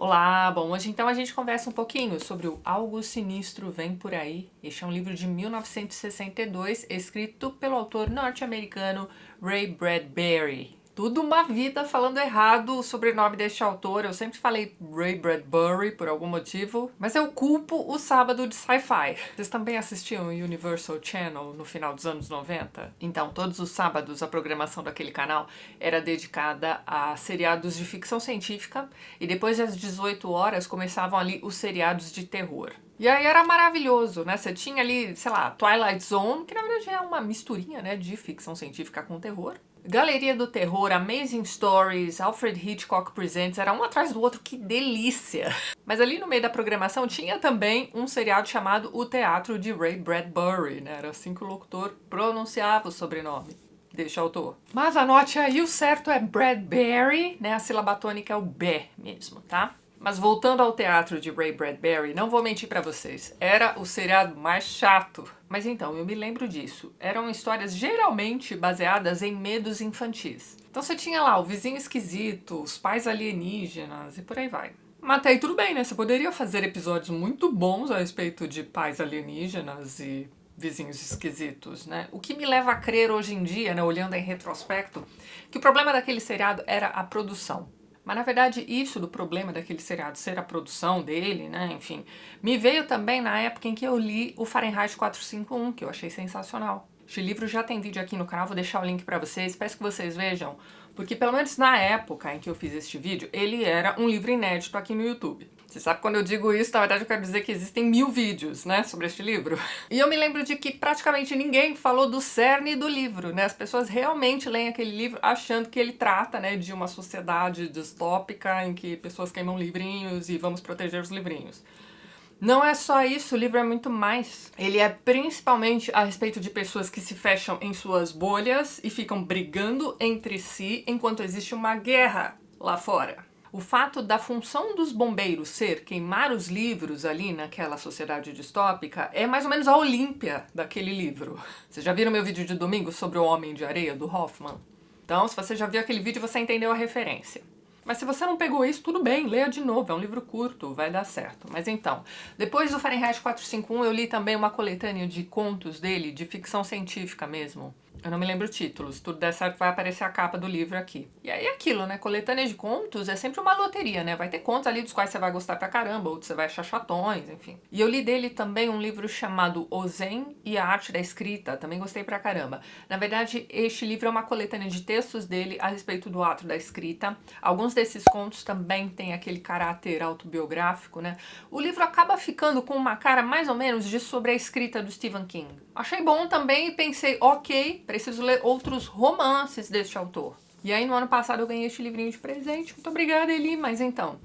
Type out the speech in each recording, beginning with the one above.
Olá, bom, hoje então a gente conversa um pouquinho sobre o Algo Sinistro Vem Por Aí. Este é um livro de 1962, escrito pelo autor norte-americano Ray Bradbury. Tudo uma vida falando errado o sobrenome deste autor. Eu sempre falei Ray Bradbury por algum motivo, mas eu culpo o sábado de sci-fi. Vocês também assistiam o Universal Channel no final dos anos 90? Então, todos os sábados a programação daquele canal era dedicada a seriados de ficção científica e depois das 18 horas começavam ali os seriados de terror. E aí era maravilhoso, né? Você tinha ali, sei lá, Twilight Zone, que na verdade é uma misturinha, né, de ficção científica com terror. Galeria do Terror, Amazing Stories, Alfred Hitchcock Presents, era um atrás do outro, que delícia! Mas ali no meio da programação tinha também um seriado chamado O Teatro de Ray Bradbury, né? Era assim que o locutor pronunciava o sobrenome deste autor. Mas anote aí, o certo é Bradbury, né? A sílaba tônica é o B mesmo, tá? Mas voltando ao Teatro de Ray Bradbury, não vou mentir pra vocês, era o seriado mais chato. Mas então, eu me lembro disso. Eram histórias geralmente baseadas em medos infantis. Então você tinha lá o vizinho esquisito, os pais alienígenas e por aí vai. Mas até aí tudo bem, né? Você poderia fazer episódios muito bons a respeito de pais alienígenas e vizinhos esquisitos, né? O que me leva a crer hoje em dia, né, olhando em retrospecto, que o problema daquele seriado era a produção. Mas na verdade isso do problema daquele seriado ser a produção dele, né, enfim, me veio também na época em que eu li o Fahrenheit 451, que eu achei sensacional. Este livro já tem vídeo aqui no canal, vou deixar o link pra vocês, peço que vocês vejam, porque pelo menos na época em que eu fiz este vídeo, ele era um livro inédito aqui no YouTube. Você sabe, quando eu digo isso, na verdade eu quero dizer que existem 1000 vídeos, né, sobre este livro. E eu me lembro de que praticamente ninguém falou do cerne do livro, né? As pessoas realmente leem aquele livro achando que ele trata, né, de uma sociedade distópica em que pessoas queimam livrinhos e vamos proteger os livrinhos. Não é só isso, o livro é muito mais. Ele é principalmente a respeito de pessoas que se fecham em suas bolhas e ficam brigando entre si enquanto existe uma guerra lá fora. O fato da função dos bombeiros ser queimar os livros ali naquela sociedade distópica é mais ou menos a Olímpia daquele livro. Vocês já viram meu vídeo de domingo sobre o Homem de Areia, do Hoffman? Então, se você já viu aquele vídeo, você entendeu a referência. Mas se você não pegou isso, tudo bem, leia de novo, é um livro curto, vai dar certo. Mas então, depois do Fahrenheit 451, eu li também uma coletânea de contos dele, de ficção científica mesmo. Eu não me lembro o título, se tudo der certo vai aparecer a capa do livro aqui. E aí é aquilo, né, coletânea de contos é sempre uma loteria, né, vai ter contos ali dos quais você vai gostar pra caramba, outros você vai achar chatões, enfim. E eu li dele também um livro chamado O Zen e a Arte da Escrita, também gostei pra caramba. Na verdade, este livro é uma coletânea de textos dele a respeito do ato da escrita. Alguns desses contos também têm aquele caráter autobiográfico, né. O livro acaba ficando com uma cara mais ou menos de sobre a escrita do Stephen King. Achei bom também e pensei, ok, preciso ler outros romances deste autor. E aí no ano passado eu ganhei este livrinho de presente. Muito obrigada, Eli. Mas então,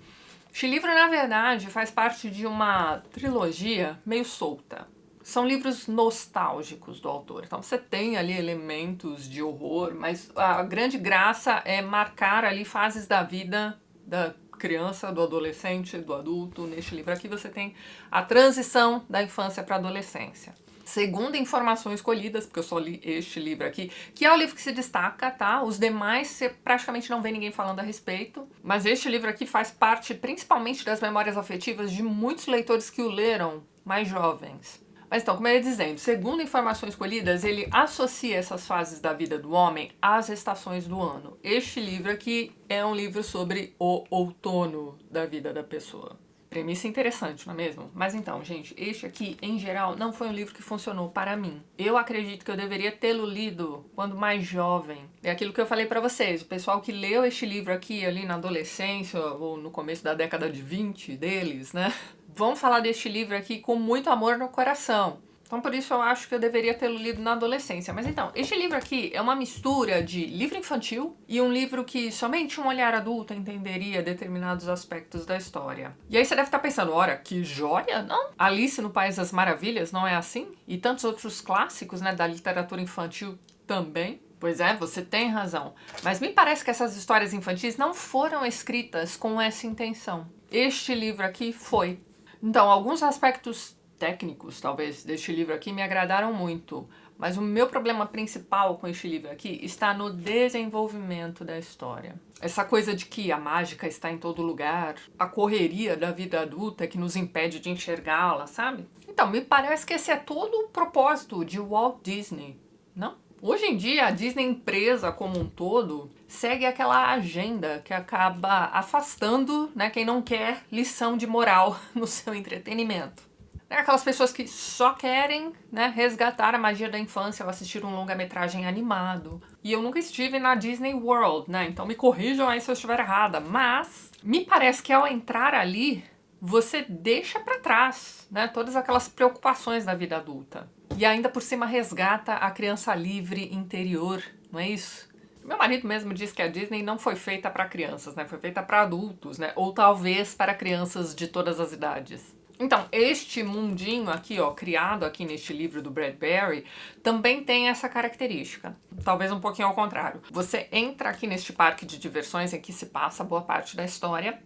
este livro na verdade faz parte de uma trilogia meio solta. São livros nostálgicos do autor. Então você tem ali elementos de horror, mas a grande graça é marcar ali fases da vida da criança, do adolescente, do adulto. Neste livro aqui você tem a transição da infância para a adolescência. Segundo informações colhidas, porque eu só li este livro aqui, que é o livro que se destaca, tá? Os demais você praticamente não vê ninguém falando a respeito, mas este livro aqui faz parte principalmente das memórias afetivas de muitos leitores que o leram mais jovens. Mas então, como eu ia dizendo, segundo informações colhidas, ele associa essas fases da vida do homem às estações do ano. Este livro aqui é um livro sobre o outono da vida da pessoa. Premissa interessante, não é mesmo? Mas então, gente, este aqui, em geral, não foi um livro que funcionou para mim. Eu acredito que eu deveria tê-lo lido quando mais jovem. É aquilo que eu falei pra vocês, o pessoal que leu este livro aqui ali na adolescência ou no começo da década de 20 deles, né? Vão falar deste livro aqui com muito amor no coração. Então por isso eu acho que eu deveria tê-lo lido na adolescência. Mas então, este livro aqui é uma mistura de livro infantil e um livro que somente um olhar adulto entenderia determinados aspectos da história. E aí você deve estar pensando, ora, que joia, não? Alice no País das Maravilhas não é assim? E tantos outros clássicos, né, da literatura infantil também? Pois é, você tem razão. Mas me parece que essas histórias infantis não foram escritas com essa intenção. Este livro aqui foi. Então, alguns aspectos técnicos, talvez, deste livro aqui me agradaram muito. Mas o meu problema principal com este livro aqui está no desenvolvimento da história. Essa coisa de que a mágica está em todo lugar, a correria da vida adulta que nos impede de enxergá-la, sabe? Então, me parece que esse é todo o propósito de Walt Disney, não? Hoje em dia, a Disney empresa como um todo segue aquela agenda que acaba afastando, né, quem não quer lição de moral no seu entretenimento. Aquelas pessoas que só querem, né, resgatar a magia da infância ao assistir um longa-metragem animado. E eu nunca estive na Disney World, né? Então me corrijam aí se eu estiver errada. Mas me parece que ao entrar ali, você deixa pra trás, né, todas aquelas preocupações da vida adulta. E ainda por cima resgata a criança livre interior, não é isso? Meu marido mesmo diz que a Disney não foi feita para crianças, né? Foi feita para adultos, né? Ou talvez para crianças de todas as idades. Então, este mundinho aqui, ó, criado aqui neste livro do Bradbury, também tem essa característica. Talvez um pouquinho ao contrário. Você entra aqui neste parque de diversões em que se passa boa parte da história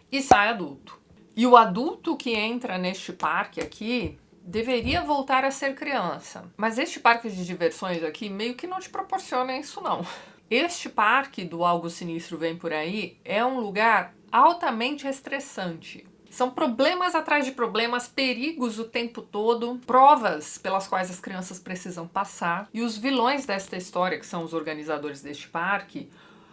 e sai adulto. E o adulto que entra neste parque aqui deveria voltar a ser criança. Mas este parque de diversões aqui meio que não te proporciona isso, não. Este parque do Algo Sinistro Vem Por Aí é um lugar altamente estressante. São problemas atrás de problemas, perigos o tempo todo, provas pelas quais as crianças precisam passar. E os vilões desta história, que são os organizadores deste parque,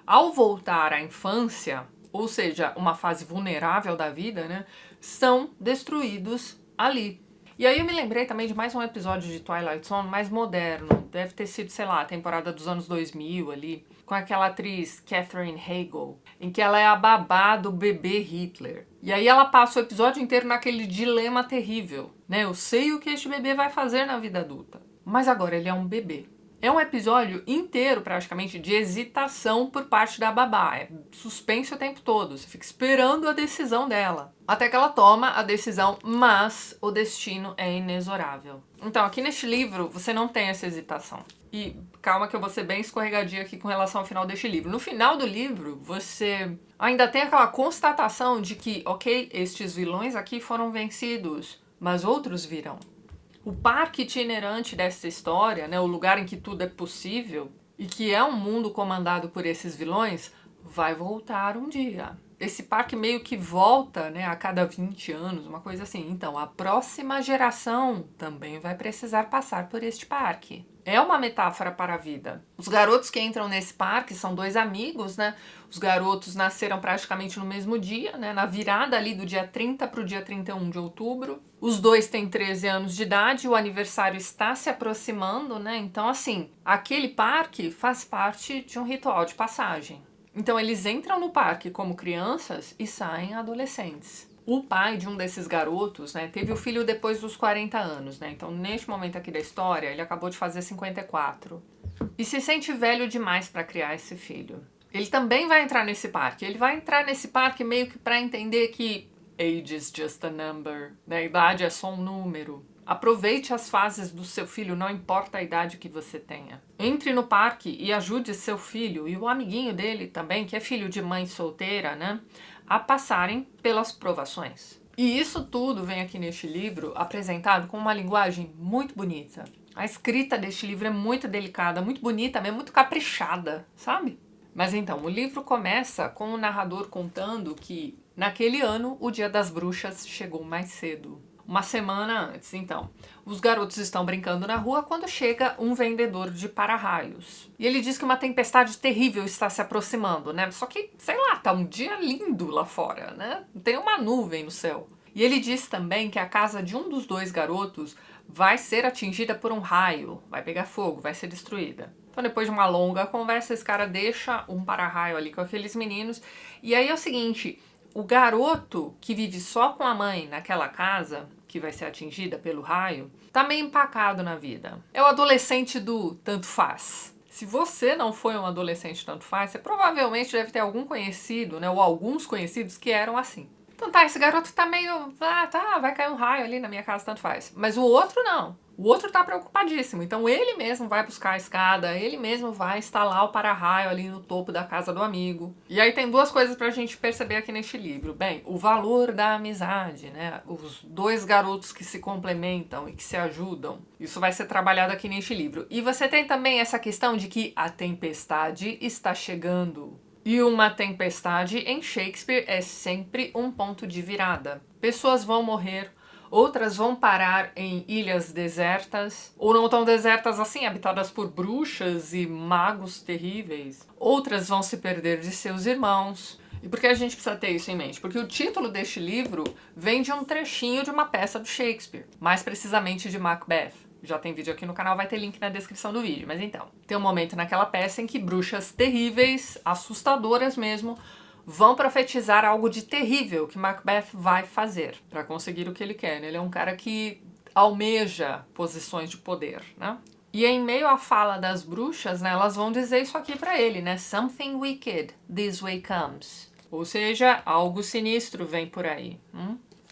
ao voltar à infância, ou seja, uma fase vulnerável da vida, né, são destruídos ali. E aí eu me lembrei também de mais um episódio de Twilight Zone mais moderno. Deve ter sido, sei lá, a temporada dos anos 2000 ali, com aquela atriz Katherine Heigl, em que ela é a babá do bebê Hitler. E aí ela passa o episódio inteiro naquele dilema terrível, né? Eu sei o que este bebê vai fazer na vida adulta, mas agora ele é um bebê. É um episódio inteiro, praticamente, de hesitação por parte da babá. É suspense o tempo todo. Você fica esperando a decisão dela. Até que ela toma a decisão, mas o destino é inexorável. Então, aqui neste livro, você não tem essa hesitação. E calma que eu vou ser bem escorregadia aqui com relação ao final deste livro. No final do livro, você ainda tem aquela constatação de que, ok, estes vilões aqui foram vencidos, mas outros virão. O parque itinerante dessa história, né, o lugar em que tudo é possível e que é um mundo comandado por esses vilões, vai voltar um dia. Esse parque meio que volta, né, a cada 20 anos, uma coisa assim. Então, a próxima geração também vai precisar passar por este parque. É uma metáfora para a vida. Os garotos que entram nesse parque são dois amigos, né? Os garotos nasceram praticamente no mesmo dia, né? Na virada ali do dia 30 para o dia 31 de outubro. Os dois têm 13 anos de idade, o aniversário está se aproximando, né? Então, assim, aquele parque faz parte de um ritual de passagem. Então, eles entram no parque como crianças e saem adolescentes. O pai de um desses garotos, né, teve o filho depois dos 40 anos, né? Então, neste momento aqui da história, ele acabou de fazer 54. E se sente velho demais para criar esse filho. Ele também vai entrar nesse parque. Ele vai entrar nesse parque meio que para entender que age is just a number, né? A idade é só um número. Aproveite as fases do seu filho, não importa a idade que você tenha. Entre no parque e ajude seu filho e o amiguinho dele também, que é filho de mãe solteira, né, a passarem pelas provações. E isso tudo vem aqui neste livro apresentado com uma linguagem muito bonita. A escrita deste livro é muito delicada, muito bonita, mesmo muito caprichada, sabe? Mas então, o livro começa com o narrador contando que naquele ano o Dia das Bruxas chegou mais cedo. Uma semana antes, então. Os garotos estão brincando na rua quando chega um vendedor de para-raios. E ele diz que uma tempestade terrível está se aproximando, né? Só que, sei lá, tá um dia lindo lá fora, né? Tem uma nuvem no céu. E ele diz também que a casa de um dos dois garotos vai ser atingida por um raio, vai pegar fogo, vai ser destruída. Então, depois de uma longa conversa, esse cara deixa um para-raio ali com aqueles meninos. E aí é o seguinte... O garoto que vive só com a mãe naquela casa, que vai ser atingida pelo raio, tá meio empacado na vida. É o adolescente do tanto faz. Se você não foi um adolescente tanto faz, você provavelmente deve ter algum conhecido, né, ou alguns conhecidos que eram assim. Então tá, esse garoto tá meio, tá, vai cair um raio ali na minha casa, tanto faz. Mas o outro não. O outro tá preocupadíssimo, então ele mesmo vai buscar a escada, ele mesmo vai instalar o para-raio ali no topo da casa do amigo. E aí tem duas coisas pra gente perceber aqui neste livro. Bem, o valor da amizade, né? Os dois garotos que se complementam e que se ajudam. Isso vai ser trabalhado aqui neste livro. E você tem também essa questão de que a tempestade está chegando. E uma tempestade em Shakespeare é sempre um ponto de virada. Pessoas vão morrer, outras vão parar em ilhas desertas, ou não tão desertas assim, habitadas por bruxas e magos terríveis. Outras vão se perder de seus irmãos. E por que a gente precisa ter isso em mente? Porque o título deste livro vem de um trechinho de uma peça do Shakespeare, mais precisamente de Macbeth. Já tem vídeo aqui no canal, vai ter link na descrição do vídeo. Mas então, tem um momento naquela peça em que bruxas terríveis, assustadoras mesmo, vão profetizar algo de terrível que Macbeth vai fazer para conseguir o que ele quer. Ele é um cara que almeja posições de poder, né? E em meio à fala das bruxas, né, elas vão dizer isso aqui para ele, né? Something wicked this way comes. Ou seja, algo sinistro vem por aí.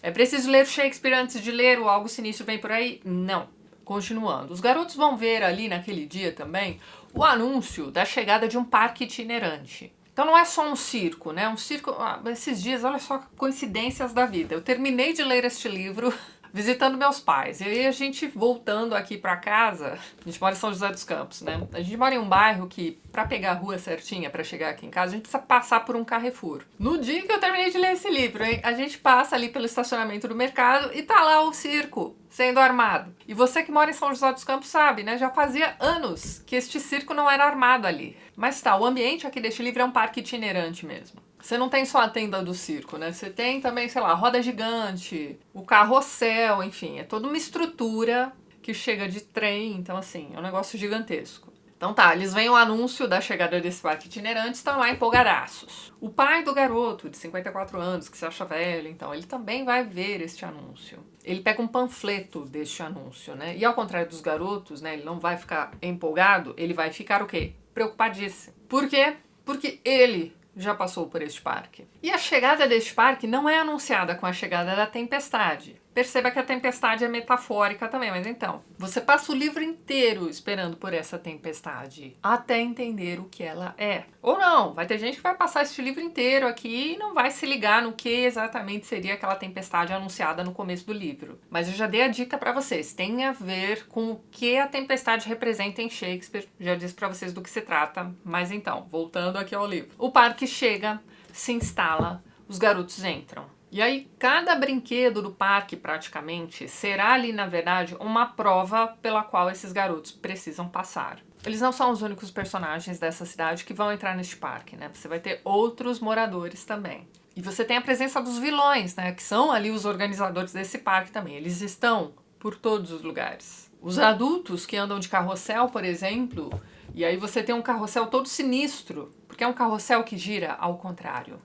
É preciso ler Shakespeare antes de ler o Algo Sinistro Vem Por Aí? Não. Continuando. Os garotos vão ver ali naquele dia também o anúncio da chegada de um parque itinerante. Então não é só um circo, né? Um circo... esses dias, olha só, coincidências da vida. Eu terminei de ler este livro visitando meus pais. E aí a gente voltando aqui pra casa, a gente mora em São José dos Campos, né? A gente mora em um bairro que, pra pegar a rua certinha pra chegar aqui em casa, a gente precisa passar por um Carrefour. No dia que eu terminei de ler esse livro, hein, a gente passa ali pelo estacionamento do mercado e tá lá o circo sendo armado. E você que mora em São José dos Campos sabe, né? Já fazia anos que este circo não era armado ali. Mas tá, o ambiente aqui deste livro é um parque itinerante mesmo. Você não tem só a tenda do circo, né? Você tem também, sei lá, a roda gigante, o carrossel, enfim, é toda uma estrutura que chega de trem, então assim, é um negócio gigantesco. Então tá, eles veem o anúncio da chegada desse parque itinerante e estão lá empolgadaços. O pai do garoto, de 54 anos, que se acha velho, então, ele também vai ver este anúncio. Ele pega um panfleto deste anúncio, né? E ao contrário dos garotos, né, ele não vai ficar empolgado, ele vai ficar o quê? Preocupadíssimo. Por quê? Porque ele já passou por este parque. E a chegada deste parque não é anunciada com a chegada da tempestade. Perceba que a tempestade é metafórica também, mas então, você passa o livro inteiro esperando por essa tempestade, até entender o que ela é. Ou não, vai ter gente que vai passar esse livro inteiro aqui e não vai se ligar no que exatamente seria aquela tempestade anunciada no começo do livro. Mas eu já dei a dica pra vocês, tem a ver com o que a tempestade representa em Shakespeare, já disse pra vocês do que se trata, mas então, voltando aqui ao livro. O parque chega, se instala, os garotos entram. E aí, cada brinquedo do parque, praticamente, será ali, na verdade, uma prova pela qual esses garotos precisam passar. Eles não são os únicos personagens dessa cidade que vão entrar neste parque, né? Você vai ter outros moradores também. E você tem a presença dos vilões, né? Que são ali os organizadores desse parque também. Eles estão por todos os lugares. Os adultos que andam de carrossel, por exemplo, e aí você tem um carrossel todo sinistro, porque é um carrossel que gira ao contrário.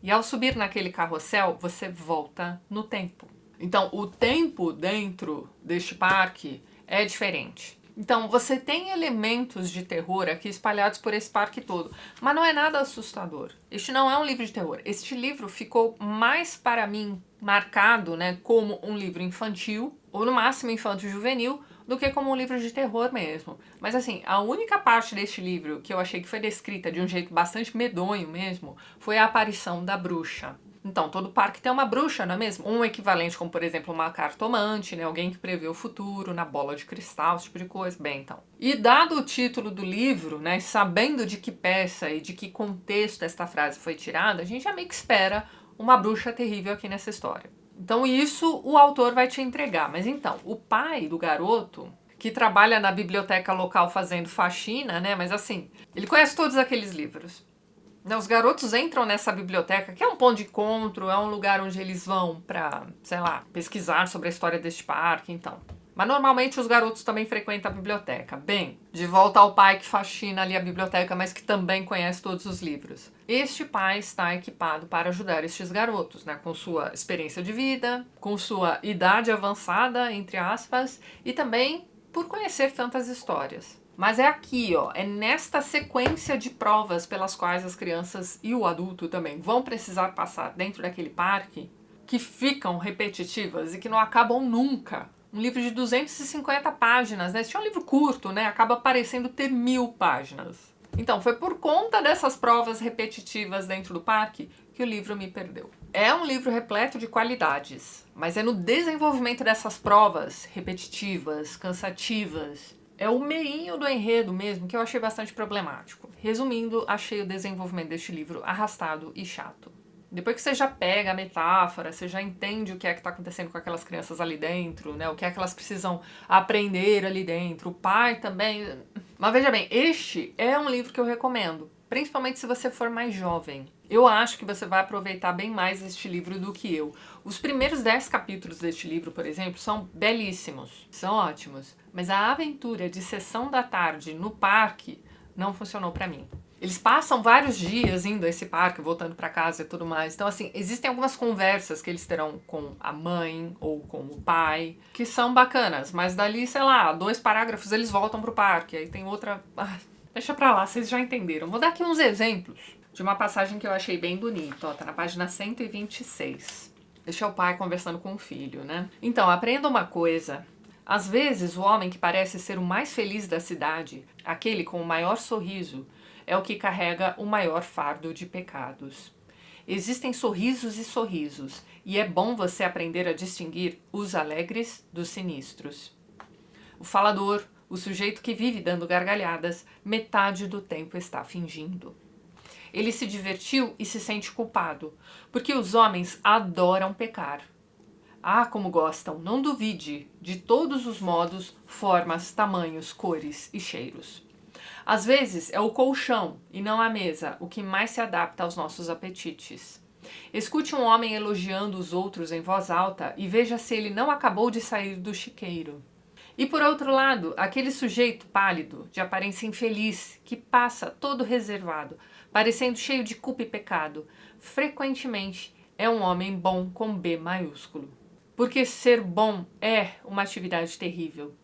E ao subir naquele carrossel, você volta no tempo. Então, o tempo dentro deste parque é diferente. Então, você tem elementos de terror aqui espalhados por esse parque todo, mas não é nada assustador. Este não é um livro de terror. Este livro ficou mais, para mim, marcado, né, como um livro infantil, ou no máximo infanto-juvenil, do que como um livro de terror mesmo. Mas assim, a única parte deste livro que eu achei que foi descrita de um jeito bastante medonho mesmo, foi a aparição da bruxa. Então, todo parque tem uma bruxa, não é mesmo? Um equivalente como, por exemplo, uma cartomante, né? Alguém que prevê o futuro, na bola de cristal, esse tipo de coisa. Bem, então. E dado o título do livro, né? Sabendo de que peça e de que contexto esta frase foi tirada, a gente já meio que espera uma bruxa terrível aqui nessa história. Então isso o autor vai te entregar. Mas então, o pai do garoto, que trabalha na biblioteca local fazendo faxina, né? Mas assim, ele conhece todos aqueles livros. Os garotos entram nessa biblioteca, que é um ponto de encontro, é um lugar onde eles vão pra, sei lá, pesquisar sobre a história deste parque, então. Mas normalmente os garotos também frequentam a biblioteca. Bem, de volta ao pai que faxina ali a biblioteca, mas que também conhece todos os livros. Este pai está equipado para ajudar estes garotos, né? Com sua experiência de vida, com sua idade avançada, entre aspas, e também por conhecer tantas histórias. Mas é aqui, ó, é nesta sequência de provas pelas quais as crianças e o adulto também vão precisar passar dentro daquele parque, que ficam repetitivas e que não acabam nunca. Um livro de 250 páginas, né? Se é um livro curto, né? Acaba parecendo ter 1000 páginas. Então, foi por conta dessas provas repetitivas dentro do parque que o livro me perdeu. É um livro repleto de qualidades, mas é no desenvolvimento dessas provas repetitivas, cansativas, é o meinho do enredo mesmo que eu achei bastante problemático. Resumindo, achei o desenvolvimento deste livro arrastado e chato. Depois que você já pega a metáfora, você já entende o que é que está acontecendo com aquelas crianças ali dentro, né? O que é que elas precisam aprender ali dentro. O pai também. Mas veja bem, este é um livro que eu recomendo, principalmente se você for mais jovem. Eu acho que você vai aproveitar bem mais este livro do que eu. Os primeiros 10 capítulos deste livro, por exemplo, são belíssimos, são ótimos. Mas a aventura de sessão da tarde no parque não funcionou pra mim. Eles passam vários dias indo a esse parque, voltando pra casa e tudo mais. Então, assim, existem algumas conversas que eles terão com a mãe ou com o pai, que são bacanas. Mas dali, sei lá, 2 parágrafos eles voltam pro parque. Aí tem outra... deixa pra lá, vocês já entenderam. Vou dar aqui uns exemplos de uma passagem que eu achei bem bonita. Ó, tá na página 126. Este é o pai conversando com o filho, né? Então, aprenda uma coisa. Às vezes, o homem que parece ser o mais feliz da cidade, aquele com o maior sorriso, é o que carrega o maior fardo de pecados. Existem sorrisos e sorrisos, e é bom você aprender a distinguir os alegres dos sinistros. O falador, o sujeito que vive dando gargalhadas, metade do tempo está fingindo. Ele se divertiu e se sente culpado, porque os homens adoram pecar. Ah, como gostam, não duvide, de todos os modos, formas, tamanhos, cores e cheiros. Às vezes é o colchão e não a mesa o que mais se adapta aos nossos apetites. Escute um homem elogiando os outros em voz alta e veja se ele não acabou de sair do chiqueiro. E por outro lado, aquele sujeito pálido, de aparência infeliz, que passa todo reservado, parecendo cheio de culpa e pecado, frequentemente é um homem bom com B maiúsculo. Porque ser bom é uma atividade terrível.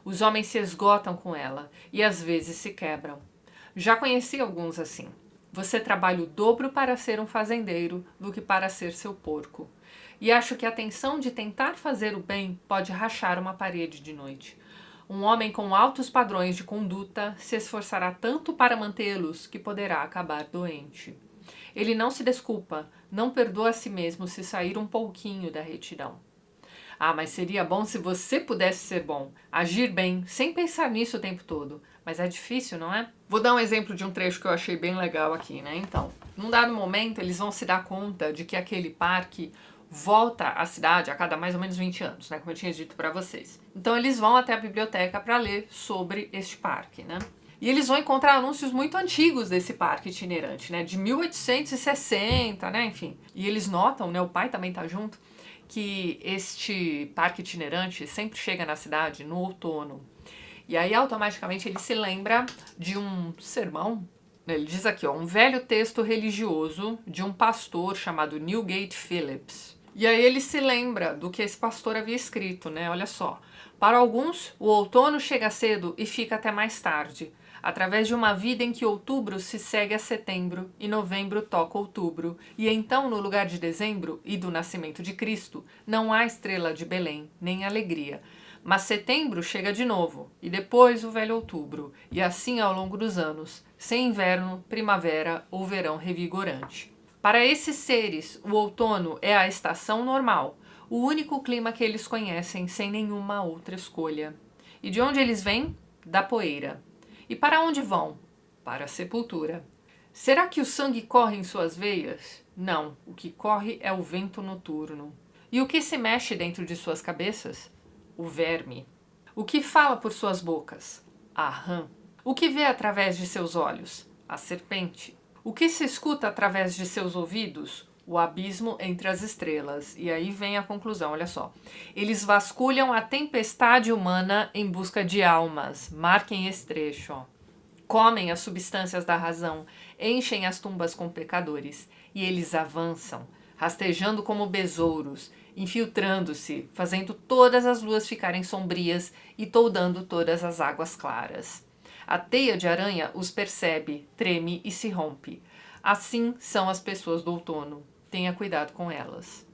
Os homens se esgotam com ela e às vezes se quebram. Já conheci alguns assim. Você trabalha o dobro para ser um fazendeiro do que para ser seu porco. E acho que a tensão de tentar fazer o bem pode rachar uma parede de noite. Um homem com altos padrões de conduta se esforçará tanto para mantê-los que poderá acabar doente. Ele não se desculpa, não perdoa a si mesmo se sair um pouquinho da retidão. Ah, mas seria bom se você pudesse ser bom, agir bem, sem pensar nisso o tempo todo. Mas é difícil, não é? Vou dar um exemplo de um trecho que eu achei bem legal aqui, né? Então, num dado momento, eles vão se dar conta de que aquele parque volta à cidade a cada mais ou menos 20 anos, né? Como eu tinha dito pra vocês. Então, eles vão até a biblioteca para ler sobre este parque, né? E eles vão encontrar anúncios muito antigos desse parque itinerante, né? De 1860, né? Enfim. E eles notam, né? O pai também tá junto, que este parque itinerante sempre chega na cidade no outono. E aí, automaticamente, ele se lembra de um sermão. Ele diz aqui, ó, um velho texto religioso de um pastor chamado Newgate Phillips. E aí ele se lembra do que esse pastor havia escrito, né? Olha só. Para alguns, o outono chega cedo e fica até mais tarde, através de uma vida em que outubro se segue a setembro e novembro toca outubro, e então no lugar de dezembro e do nascimento de Cristo não há estrela de Belém, nem alegria. Mas setembro chega de novo, e depois o velho outubro, e assim ao longo dos anos, sem inverno, primavera ou verão revigorante. Para esses seres, o outono é a estação normal, o único clima que eles conhecem sem nenhuma outra escolha. E de onde eles vêm? Da poeira. E para onde vão? Para a sepultura. Será que o sangue corre em suas veias? Não, o que corre é o vento noturno. E o que se mexe dentro de suas cabeças? O verme. O que fala por suas bocas? A rã. O que vê através de seus olhos? A serpente. O que se escuta através de seus ouvidos? O abismo entre as estrelas. E aí vem a conclusão, olha só. Eles vasculham a tempestade humana em busca de almas. Marquem esse trecho, ó. Comem as substâncias da razão, enchem as tumbas com pecadores. E eles avançam, rastejando como besouros, infiltrando-se, fazendo todas as luas ficarem sombrias e toldando todas as águas claras. A teia de aranha os percebe, treme e se rompe. Assim são as pessoas do outono. Tenha cuidado com elas.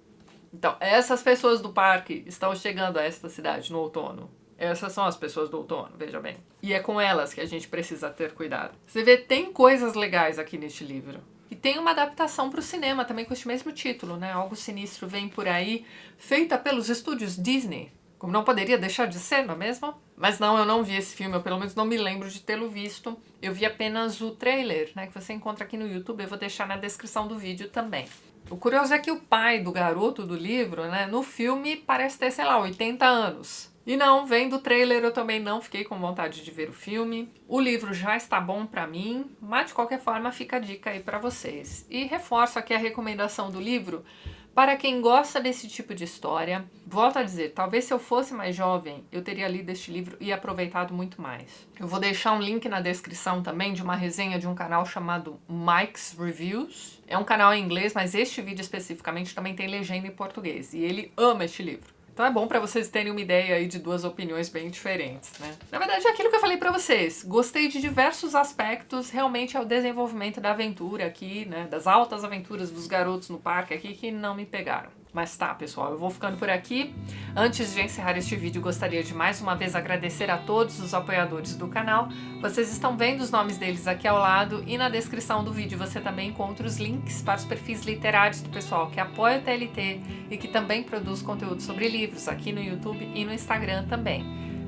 Então, essas pessoas do parque estão chegando a esta cidade no outono. Essas são as pessoas do outono, veja bem. E é com elas que a gente precisa ter cuidado. Você vê, tem coisas legais aqui neste livro. E tem uma adaptação para o cinema também com este mesmo título, né? Algo Sinistro Vem Por Aí, feita pelos estúdios Disney. Como não poderia deixar de ser, não é mesmo? Mas não, eu não vi esse filme, eu pelo menos não me lembro de tê-lo visto. Eu vi apenas o trailer, né? Que você encontra aqui no YouTube, eu vou deixar na descrição do vídeo também. O curioso é que o pai do garoto do livro, né? No filme parece ter, sei lá, 80 anos. E não, vendo o trailer eu também não fiquei com vontade de ver o filme. O livro já está bom pra mim, mas de qualquer forma fica a dica aí pra vocês. E reforço aqui a recomendação do livro para quem gosta desse tipo de história. Volto a dizer, talvez se eu fosse mais jovem, eu teria lido este livro e aproveitado muito mais. Eu vou deixar um link na descrição também de uma resenha de um canal chamado Mike's Reviews. É um canal em inglês, mas este vídeo especificamente também tem legenda em português. E ele ama este livro. Então é bom pra vocês terem uma ideia aí de duas opiniões bem diferentes, né? Na verdade, é aquilo que eu falei pra vocês. Gostei de diversos aspectos, realmente é o desenvolvimento da aventura aqui, né? Das altas aventuras dos garotos no parque aqui que não me pegaram. Mas tá, pessoal, eu vou ficando por aqui. Antes de encerrar este vídeo, gostaria de mais uma vez agradecer a todos os apoiadores do canal. Vocês estão vendo os nomes deles aqui ao lado e na descrição do vídeo você também encontra os links para os perfis literários do pessoal que apoia o TLT e que também produz conteúdo sobre livros aqui no YouTube e no Instagram também.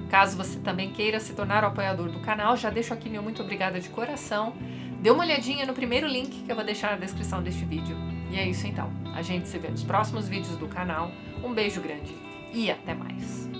Caso você também queira se tornar o apoiador do canal, já deixo aqui meu muito obrigada de coração. Dê uma olhadinha no primeiro link que eu vou deixar na descrição deste vídeo. E é isso então. A gente se vê nos próximos vídeos do canal. Um beijo grande e até mais!